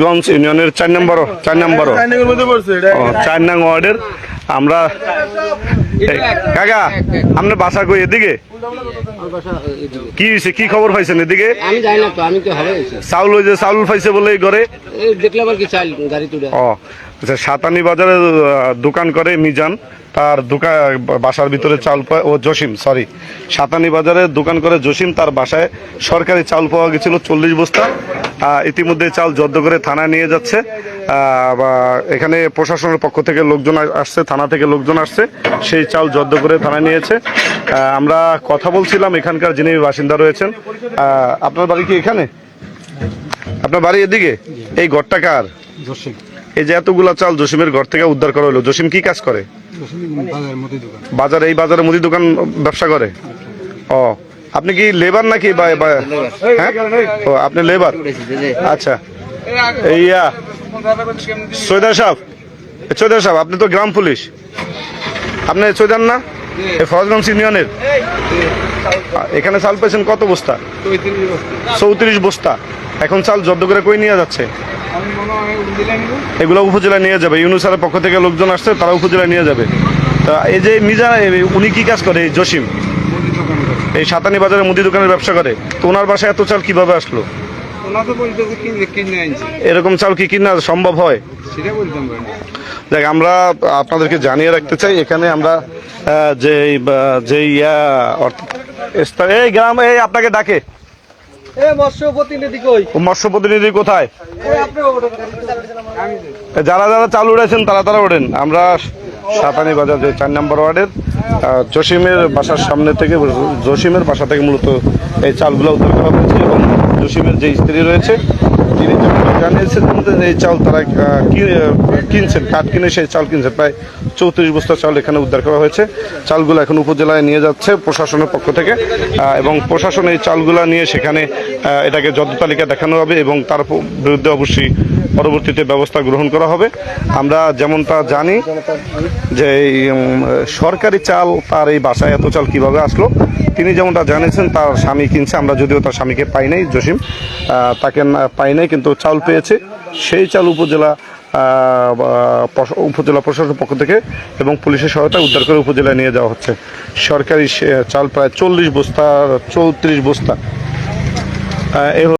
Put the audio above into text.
গঞ্জ ইউনিয়নের 4 নম্বর ওয়ার্ডের আমরা কাকা আপনার বাসা কই এদিকে কি হয়েছে কি খবর পাইছেন এদিকে আমি জানি না তো আমি তো হবে চাউল ওই যে চাউল পাইছে বলে ঘরে দেখলাম আর কি চাল গাড়ি তুলে ও আচ্ছা সাতানি বাজারে দোকান করে মিজান তার দোকান বাসার ভিতরে চাউল পায় ও জসিম সরি সাতানি বাজারে দোকান করে জসিম তার বাসায় সরকারি চাউল পাওয়া গেছিল 40 বস্তা ইতিমধ্যে চাল জব্দ করে থানায় নিয়ে যাচ্ছে এখানে প্রশাসনের পক্ষ থেকে লোকজন আসছে থানা থেকে লোকজন আসছে সেই চাল জব্দ করে থানায় নিয়েছে আমরা কথা বলছিলাম এখানকার যিনি বাসিন্দা রয়েছেন আপনার বাড়ি কি এখানে আপনার বাড়ি এদিকে এই ঘরটা কার জসিম এই যে এতগুলা চাল জসিমের ঘর থেকে উদ্ধার করা হলো জসিম কি কাজ করে বাজার এই বাজারে মুদি দোকান ব্যবসা করে ও আপনি কি লেবার নাকি হ্যাঁ ও আপনি লেবার আচ্ছা ইয়া সৈদার সাহেব আপনি তো গ্রাম পুলিশ আপনি সৈদার না এই ফরজগঞ্জ ইউনিয়নের এখানে চাল পেয়েছেন কত বস্তা 34 বস্তা এখন চাল জব্দ করে কই নিয়ে যাচ্ছে এগুলো উপজেলায় নিয়ে যাবে ইউনূস স্যারের পক্ষ থেকে লোকজন আসছে তারা উপজেলায় নিয়ে যাবে তা এই যে মিজান উনি কি কাজ করে এই জসিম এই সাতানি বাজারে মুদি দোকানের ব্যবসা করে তো ওনার বাসায় এত চাল কিভাবে আসলো এরকম চাল কি কিনা সম্ভব হয় দেখ আমরা আপনাদেরকে জানিয়ে রাখতে চাই এখানে আমরা এই গ্রাম এই আপনাকে ডাকে মৎস্য প্রতিনিধি কোথায় যারা যারা চাল উড়েছেন তারা ওঠেন আমরা সাতানি বাজার যে 4 নম্বর ওয়ার্ডের জসিমের বাসার সামনে থেকে জসিমের বাসা থেকে মূলত এই চালগুলো উদ্ধার করা হয়েছে এবং জসিমের যে স্ত্রী রয়েছে তিনি জানিয়েছেন এই চাল তারা কিনছেন কাঠ কিনে সেই চাল কিনছেন প্রায় 34 বস্তা চাল এখানে উদ্ধার করা হয়েছে চালগুলো এখন উপজেলায় নিয়ে যাচ্ছে প্রশাসনের পক্ষ থেকে এবং প্রশাসন এই চালগুলো নিয়ে সেখানে এটাকে জব্দ তালিকা দেখানো হবে এবং তার বিরুদ্ধে অবশ্যই পরবর্তীতে ব্যবস্থা গ্রহণ করা হবে আমরা যেমনটা জানি যে সরকারি চাল তার এই বাসায় এত চাল কিভাবে আসলো তিনি যেমনটা জানিয়েছেন তার স্বামী কিনছে আমরা যদিও তার স্বামীকে পাই নাই জসিম তাকে পাই নাই কিন্তু চাল পেয়েছে সেই চাল উপজেলা প্রশাসনের পক্ষ থেকে এবং পুলিশের সহায়তায় উদ্ধার করে উপজেলায় নিয়ে যাওয়া হচ্ছে সরকারি চাল প্রায় 34 বস্তা